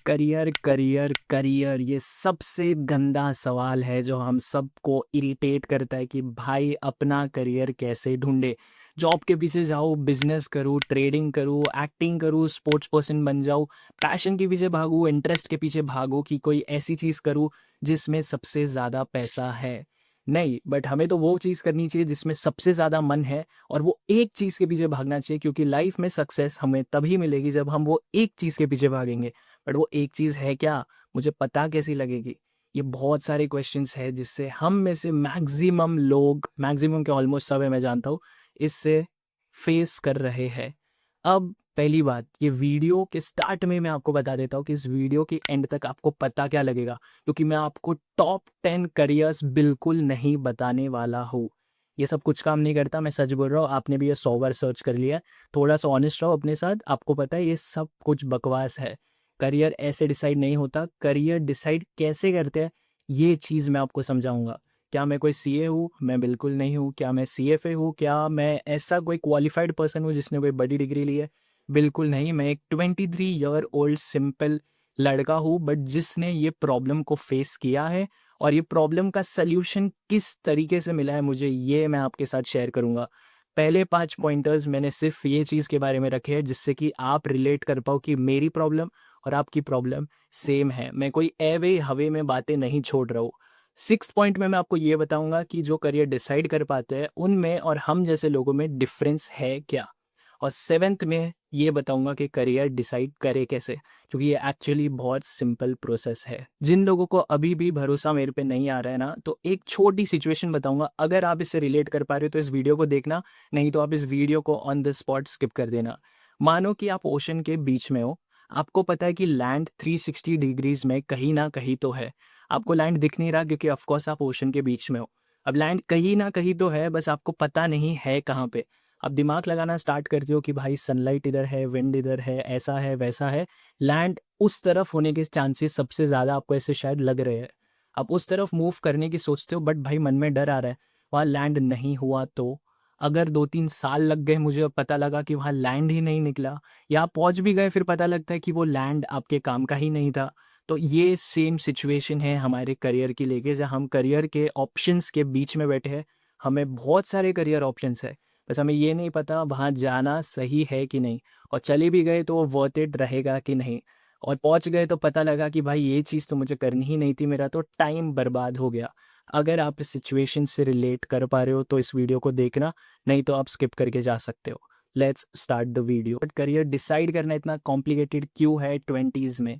Career career career ये सबसे गंदा सवाल है जो हम सबको इरिटेट करता है कि भाई अपना करियर कैसे ढूंढे। जॉब के पीछे जाऊँ, बिजनेस करूँ, ट्रेडिंग करूँ, एक्टिंग करूँ, स्पोर्ट्स पर्सन बन जाऊँ, पैशन के पीछे भागूँ, इंटरेस्ट के पीछे भागूँ कि कोई ऐसी चीज़ करूँ जिसमें सबसे ज़्यादा पैसा है। नहीं, बट हमें तो वो चीज़ करनी चाहिए जिसमें सबसे ज़्यादा मन है, और वो एक चीज़ के पीछे भागना चाहिए, क्योंकि लाइफ में सक्सेस हमें तभी मिलेगी जब हम वो एक चीज़ के पीछे भागेंगे। बट वो एक चीज़ है क्या? मुझे पता कैसी लगेगी? ये बहुत सारे क्वेश्चंस हैं जिससे हम में से मैक्सिमम लोग, मैक्सिमम के ऑलमोस्ट सब है मैं जानता हूँ, इससे फेस कर रहे हैं। अब पहली बात, ये वीडियो के स्टार्ट में मैं आपको बता देता हूँ कि इस वीडियो के एंड तक आपको पता क्या लगेगा, क्योंकि मैं आपको टॉप 10 करियर्स बिल्कुल नहीं बताने वाला हूँ। ये सब कुछ काम नहीं करता, मैं सच बोल रहा हूँ, आपने भी ये 100 बार सर्च कर लिया है। थोड़ा सा ऑनेस्ट रहो अपने साथ, आपको पता है ये सब कुछ बकवास है। करियर ऐसे डिसाइड नहीं होता, करियर डिसाइड कैसे करते हैं ये चीज़ मैं आपको समझाऊंगा। क्या मैं कोई सीए हूँ? मैं बिल्कुल नहीं हूँ। क्या मैं सीएफए हूँ? क्या मैं ऐसा कोई क्वालिफाइड पर्सन हूँ जिसने कोई बड़ी डिग्री ली है? बिल्कुल नहीं। मैं एक 23 ईयर ओल्ड सिंपल लड़का हूँ, बट जिसने ये प्रॉब्लम को फेस किया है, और ये प्रॉब्लम का सल्यूशन किस तरीके से मिला है मुझे, ये मैं आपके साथ शेयर करूँगा। पहले 5 पॉइंटर्स मैंने सिर्फ ये चीज़ के बारे में रखे हैं जिससे कि आप रिलेट कर पाओ कि मेरी प्रॉब्लम और आपकी प्रॉब्लम सेम है। मैं कोई एवे हवे में बातें नहीं छोड़ रहा हूँ। 6th पॉइंट में मैं आपको ये बताऊंगा कि जो करियर डिसाइड कर पाते हैं उनमें और हम जैसे लोगों में डिफरेंस है क्या। और 7th में ये बताऊंगा कि करियर डिसाइड करे कैसे, क्योंकि ये एक्चुअली बहुत सिंपल प्रोसेस है। जिन लोगों को अभी भी भरोसा मेरे पे नहीं आ रहा है ना, तो एक छोटी सिचुएशन बताऊंगा, अगर आप इससे रिलेट कर पा रहे हो तो इस वीडियो को देखना, नहीं तो आप इस वीडियो को ऑन द स्पॉट स्किप कर देना। मानो कि आप ओशन के बीच में हो, आपको पता है कि लैंड 360 डिग्रीज में कहीं ना कहीं तो है। आपको लैंड दिख नहीं रहा क्योंकि ऑफकोर्स आप ओशन के बीच में हो। अब लैंड कहीं ना कहीं तो है, बस आपको पता नहीं है कहाँ पे। अब दिमाग लगाना स्टार्ट करते हो कि भाई सनलाइट इधर है, विंड इधर है, ऐसा है वैसा है। लैंड उस तरफ होने के चांसेस सबसे ज़्यादा आपको ऐसे शायद लग रहे हैं। आप उस तरफ मूव करने की सोचते हो, बट भाई मन में डर आ रहा है, वहाँ लैंड नहीं हुआ तो। अगर 2-3 साल लग गए मुझे और पता लगा कि वहाँ लैंड ही नहीं निकला, या आप पहुँच भी गए फिर पता लगता है कि वो लैंड आपके काम का ही नहीं था। तो ये सेम सिचुएशन है हमारे करियर की लेके, जहाँ हम करियर के ऑप्शंस के बीच में बैठे हैं। हमें बहुत सारे करियर ऑप्शंस है, बस हमें ये नहीं पता वहाँ जाना सही है कि नहीं, और चले भी गए तो वो वर्थ इट रहेगा कि नहीं। और पहुँच गए तो पता लगा कि भाई ये चीज़ तो मुझे करनी ही नहीं थी, मेरा तो टाइम बर्बाद हो गया। अगर आप इस सिचुएशन से रिलेट कर पा रहे हो तो इस वीडियो को देखना, नहीं तो आप स्किप करके जा सकते हो। Let's start the video. But career decide करना इतना कॉम्प्लिकेटेड क्यों है 20s में?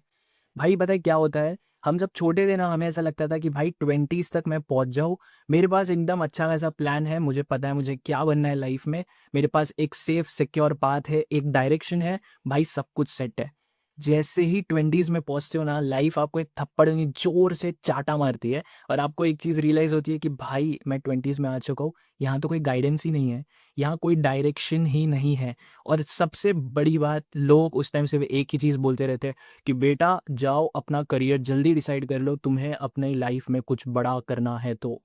भाई पता है क्या होता है, हम जब छोटे थे ना, हमें ऐसा लगता था कि भाई 20s तक मैं पहुंच जाऊँ, मेरे पास एकदम अच्छा खासा प्लान है, मुझे पता है मुझे क्या बनना है लाइफ में, मेरे पास एक सेफ सिक्योर पाथ है, एक डायरेक्शन है, भाई सब कुछ सेट है। जैसे ही 20s में पहुंचते हो ना, लाइफ आपको एक थप्पड़ नहीं जोर से चाटा मारती है, और आपको एक चीज़ रियलाइज़ होती है कि भाई मैं 20s में आ चुका हूँ, यहाँ तो कोई गाइडेंस ही नहीं है, यहाँ कोई डायरेक्शन ही नहीं है। और सबसे बड़ी बात, लोग उस टाइम सिर्फ एक ही चीज़ बोलते रहते हैं कि बेटा जाओ अपना करियर जल्दी डिसाइड कर लो, तुम्हें अपने लाइफ में कुछ बड़ा करना है तो।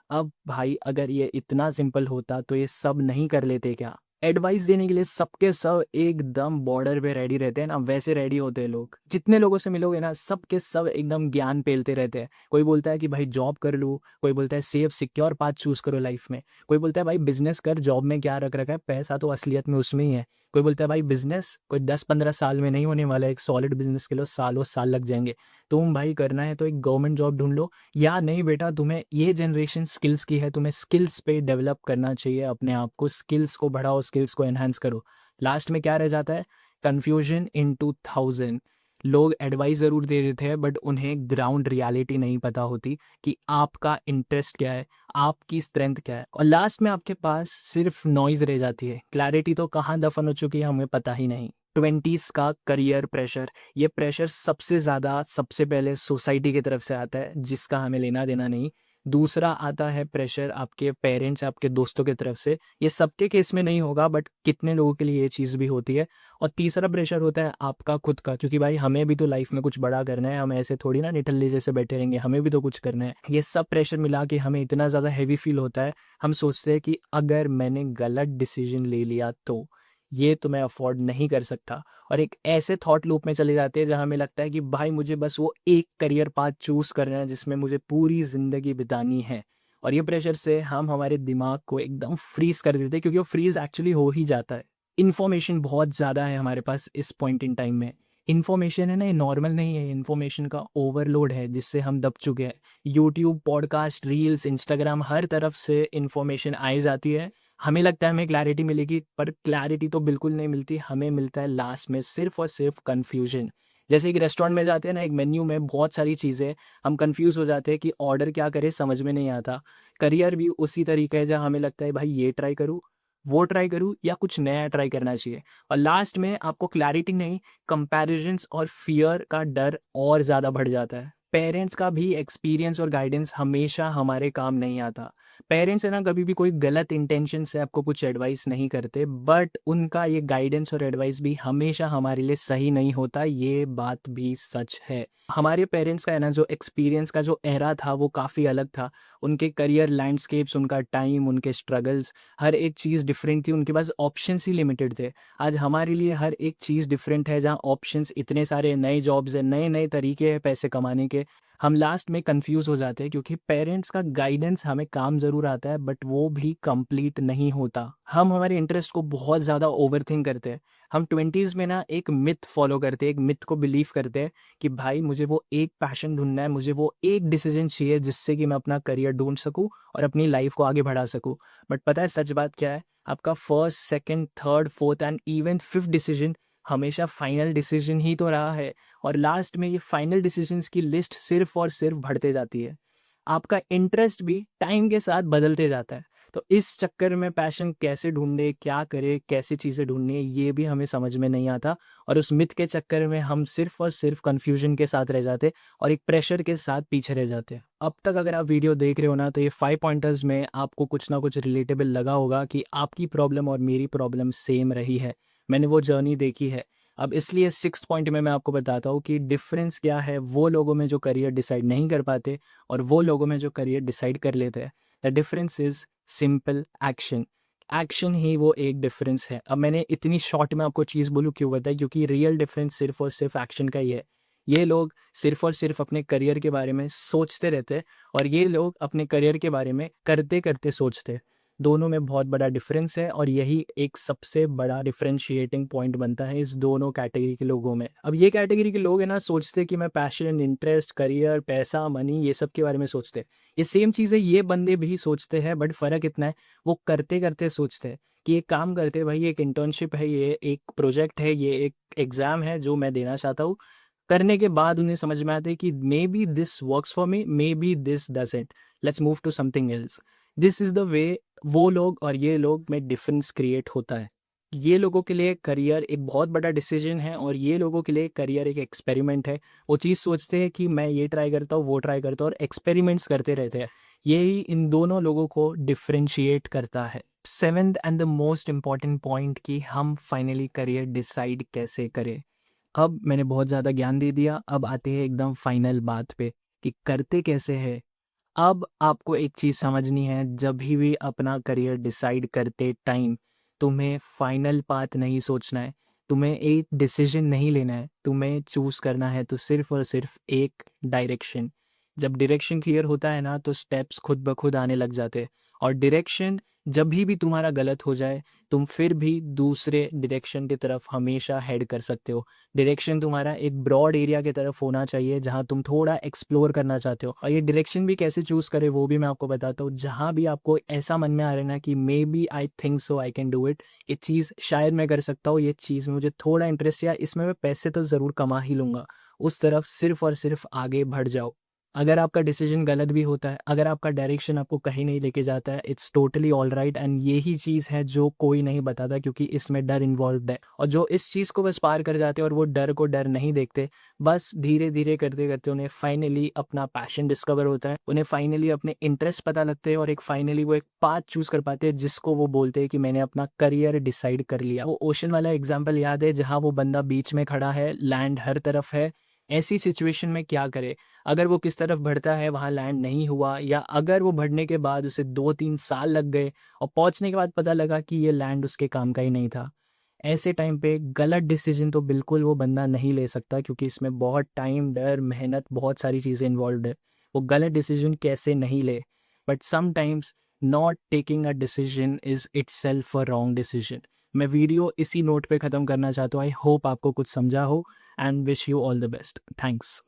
अब भाई अगर ये इतना सिंपल होता तो ये सब नहीं कर लेते क्या? एडवाइस देने के लिए सबके सब एकदम बॉर्डर पे रेडी रहते हैं ना, वैसे रेडी होते हैं लोग। जितने लोगों से मिलोगे ना, सबके सब एकदम ज्ञान पेलते रहते हैं। कोई बोलता है कि भाई जॉब कर लो, कोई बोलता है सेफ सिक्योर पाथ चूज करो लाइफ में, कोई बोलता है भाई बिजनेस कर, जॉब में क्या रख रखा है, पैसा तो असलियत में उसमें ही है। कोई बोलता है भाई बिजनेस कोई 10-15 साल में नहीं होने वाला है, एक सॉलिड बिजनेस के लिए सालों साल लग जाएंगे। तुम भाई करना है तो एक गवर्नमेंट जॉब ढूंढ लो, या नहीं बेटा तुम्हें ये जनरेशन स्किल्स की है, तुम्हें स्किल्स पे डेवलप करना चाहिए अपने आप को, स्किल्स को बढ़ाओ, स्किल्स को एनहांस करो। लास्ट में क्या रह जाता है? Confusion in 2000। लोग एडवाइस ज़रूर दे देते हैं, बट उन्हें ग्राउंड रियलिटी नहीं पता होती कि आपका इंटरेस्ट क्या है, आपकी स्ट्रेंथ क्या है, और लास्ट में आपके पास सिर्फ नॉइज रह जाती है। क्लैरिटी तो कहाँ दफन हो चुकी है हमें पता ही नहीं। 20s का करियर प्रेशर, ये प्रेशर सबसे ज़्यादा सबसे पहले सोसाइटी की तरफ से आता है, जिसका हमें लेना देना नहीं। दूसरा आता है प्रेशर आपके पेरेंट्स, आपके दोस्तों की तरफ से। ये सबके केस में नहीं होगा, बट कितने लोगों के लिए ये चीज़ भी होती है। और तीसरा प्रेशर होता है आपका खुद का, क्योंकि भाई हमें भी तो लाइफ में कुछ बड़ा करना है, हम ऐसे थोड़ी ना निठल्ले जैसे बैठे रहेंगे, हमें भी तो कुछ करना है। ये सब प्रेशर मिला के हमें इतना ज़्यादा हैवी फील होता है, हम सोचते हैं कि अगर मैंने गलत डिसीजन ले लिया तो। ये तो मैं अफ़ोर्ड नहीं कर सकता। और एक ऐसे थॉट लूप में चले जाते हैं जहाँ हमें लगता है कि भाई मुझे बस वो एक करियर पाथ चूज़ करना है जिसमें मुझे पूरी ज़िंदगी बितानी है। और ये प्रेशर से हम हमारे दिमाग को एकदम फ्रीज़ कर देते हैं, क्योंकि वो फ्रीज़ एक्चुअली हो ही जाता है। इन्फॉर्मेशन बहुत ज़्यादा है हमारे पास इस पॉइंट इन टाइम में। इन्फॉर्मेशन है ना, ये नॉर्मल नहीं है, इन्फॉर्मेशन का ओवरलोड है जिससे हम दब चुके हैं। यूट्यूब, पॉडकास्ट, रील्स, इंस्टाग्राम, हर तरफ से इन्फॉर्मेशन आई जाती है। हमें लगता है हमें क्लैरिटी मिलेगी, पर क्लैरिटी तो बिल्कुल नहीं मिलती, हमें मिलता है लास्ट में सिर्फ़ और सिर्फ़ कन्फ्यूज़न। जैसे एक रेस्टोरेंट में जाते हैं ना, एक मेन्यू में बहुत सारी चीज़ें, हम कन्फ्यूज़ हो जाते हैं कि ऑर्डर क्या करें, समझ में नहीं आता। करियर भी उसी तरीके है जहाँ हमें लगता है भाई ये ट्राई करूँ, वो ट्राई करूँ या कुछ नया ट्राई करना चाहिए। और लास्ट में आपको क्लैरिटी नहीं, कंपैरिजन्स और फ़ियर का डर और ज़्यादा बढ़ जाता है। पेरेंट्स का भी एक्सपीरियंस और गाइडेंस हमेशा हमारे काम नहीं आता। पेरेंट्स है ना, कभी भी कोई गलत इंटेंशन से आपको कुछ एडवाइस नहीं करते, बट उनका ये गाइडेंस और एडवाइस भी हमेशा हमारे लिए सही नहीं होता, ये बात भी सच है। हमारे पेरेंट्स का है ना, जो एक्सपीरियंस का जो एरा था वो काफ़ी अलग था। उनके करियर लैंडस्केप्स, उनका टाइम, उनके स्ट्रगल्स, हर एक चीज़ डिफरेंट थी, उनके पास ऑप्शंस ही लिमिटेड थे। आज हमारे लिए हर एक चीज़ डिफरेंट है, जहाँ ऑप्शंस इतने सारे, नए जॉब्स हैं, नए-नए तरीके हैं पैसे कमाने के। हम लास्ट में कन्फ्यूज़ हो जाते हैं, क्योंकि पेरेंट्स का गाइडेंस हमें काम ज़रूर आता है, बट वो भी कंप्लीट नहीं होता। हम हमारे इंटरेस्ट को बहुत ज़्यादा ओवरथिंक करते हैं। हम 20s में ना एक मिथ फॉलो करते हैं, एक मिथ को बिलीव करते हैं कि भाई मुझे वो एक पैशन ढूँढना है, मुझे वो एक डिसीज़न चाहिए जिससे कि मैं अपना करियर ढूँढ सकूँ और अपनी लाइफ़ को आगे बढ़ा सकूँ। बट पता है सच बात क्या है? आपका first, second, third, fourth and even fifth decision हमेशा फाइनल डिसीज़न ही तो रहा है। और लास्ट में ये फाइनल डिसीजंस की लिस्ट सिर्फ़ और सिर्फ़ बढ़ते जाती है। आपका इंटरेस्ट भी टाइम के साथ बदलते जाता है। तो इस चक्कर में पैशन कैसे ढूँढे, क्या करें, कैसी चीज़ें ढूँढनी है, ये भी हमें समझ में नहीं आता। और उस मिथ के चक्कर में हम सिर्फ़ और सिर्फ़ कन्फ्यूज़न के साथ रह जाते और एक प्रेशर के साथ पीछे रह जाते हैं। अब तक अगर आप वीडियो देख रहे हो ना, तो ये 5 पॉइंटर्स में आपको कुछ ना कुछ रिलेटेबल लगा होगा कि आपकी प्रॉब्लम और मेरी प्रॉब्लम सेम रही है। मैंने वो जर्नी देखी है। अब इसलिए 6th पॉइंट में मैं आपको बताता हूँ कि डिफ़रेंस क्या है वो लोगों में जो करियर डिसाइड नहीं कर पाते और वो लोगों में जो करियर डिसाइड कर लेते हैं। The difference is simple action. Action ही वो एक डिफ़रेंस है। अब मैंने इतनी शॉर्ट में आपको चीज़ बोलूँ क्यों बताई, क्योंकि रियल डिफ़रेंस सिर्फ़ और सिर्फ़ एक्शन का ही है। ये लोग सिर्फ़ और सिर्फ़ अपने करियर के बारे में सोचते रहते हैं और ये लोग अपने करियर के बारे में करते-करते सोचते हैं। दोनों में बहुत बड़ा डिफरेंस है और यही एक सबसे बड़ा डिफरेंशिएटिंग पॉइंट बनता है इस दोनों कैटेगरी के लोगों में। अब ये कैटेगरी के लोग हैं ना, सोचते हैं कि मैं पैशन, इंटरेस्ट, करियर, पैसा, मनी ये सब के बारे में सोचते हैं। ये सेम चीज़ें ये बंदे भी सोचते हैं, बट फ़र्क इतना है वो करते-करते सोचते हैं कि एक काम करते हैं भाई, एक इंटर्नशिप है, ये एक प्रोजेक्ट है, ये एक एग्ज़ाम है जो मैं देना चाहता हूँ। करने के बाद उन्हें समझ में आता है कि maybe this works for me, maybe this doesn't. Let's move to something else. This is the way वो लोग और ये लोग में डिफरेंस क्रिएट होता है। ये लोगों के लिए करियर एक बहुत बड़ा डिसीजन है और ये लोगों के लिए करियर एक एक्सपेरिमेंट है। वो चीज़ सोचते हैं कि मैं ये ट्राई करता हूँ, वो ट्राई करता हूँ और एक्सपेरिमेंट्स करते रहते हैं। यही इन दोनों लोगों को डिफरेंशिएट करता है। 7th and the most important point कि हम फाइनली करियर डिसाइड कैसे करें। अब मैंने बहुत ज़्यादा ज्ञान दे दिया, अब आते हैं एकदम फाइनल बात पे कि करते कैसे हैं। अब आपको एक चीज़ समझनी है, जब भी अपना करियर डिसाइड करते टाइम तुम्हें फाइनल पाथ नहीं सोचना है, तुम्हें एक डिसीजन नहीं लेना है, तुम्हें चूज़ करना है तो सिर्फ़ और सिर्फ़ एक डायरेक्शन। जब डायरेक्शन क्लियर होता है ना, तो स्टेप्स खुद ब खुद आने लग जाते हैं। और डायरेक्शन जब भी तुम्हारा गलत हो जाए, तुम फिर भी दूसरे डायरेक्शन की तरफ हमेशा हेड कर सकते हो। डायरेक्शन तुम्हारा एक ब्रॉड एरिया की तरफ होना चाहिए जहाँ तुम थोड़ा एक्सप्लोर करना चाहते हो। और ये डायरेक्शन भी कैसे चूज़ करें वो भी मैं आपको बताता हूँ। जहाँ भी आपको ऐसा मन में आ रहा है ना कि maybe I think so I can do it, ये चीज़ शायद मैं कर सकता हूँ, ये चीज़ में मुझे थोड़ा इंटरेस्ट या इसमें मैं पैसे तो ज़रूर कमा ही लूँगा, उस तरफ सिर्फ़ और सिर्फ़ आगे बढ़ जाओ। अगर आपका डिसीजन गलत भी होता है, अगर आपका डायरेक्शन आपको कहीं नहीं लेके जाता है, इट्स टोटली ऑलराइट एंड यही चीज़ है जो कोई नहीं बताता, क्योंकि इसमें डर इन्वॉल्व्ड है। और जो इस चीज़ को बस पार कर जाते हैं और वो डर को डर नहीं देखते, बस धीरे-धीरे करते-करते उन्हें फाइनली अपना पैशन डिस्कवर होता है। उन्हें फाइनली अपने इंटरेस्ट पता लगते हैं और एक फाइनली वो एक पाथ चूज़ कर पाते हैं जिसको वो बोलते हैं कि मैंने अपना करियर डिसाइड कर लिया। वो ओशन वाला एग्ज़ाम्पल याद है जहाँ वो बंदा बीच में खड़ा है, लैंड हर तरफ है। ऐसी सिचुएशन में क्या करे? अगर वो किस तरफ बढ़ता है वहाँ लैंड नहीं हुआ, या अगर वो बढ़ने के बाद उसे 2-3 साल लग गए और पहुँचने के बाद पता लगा कि ये लैंड उसके काम का ही नहीं था। ऐसे टाइम पे गलत डिसीजन तो बिल्कुल वो बंदा नहीं ले सकता, क्योंकि इसमें बहुत टाइम, डर, मेहनत, बहुत सारी चीज़ें इन्वॉल्व है। वो गलत डिसीजन कैसे नहीं ले, but sometimes not taking a decision is itself a wrong decision. मैं वीडियो इसी नोट पे ख़त्म करना चाहता हूँ। आई होप आपको कुछ समझा हो, and wish you all the best. Thanks.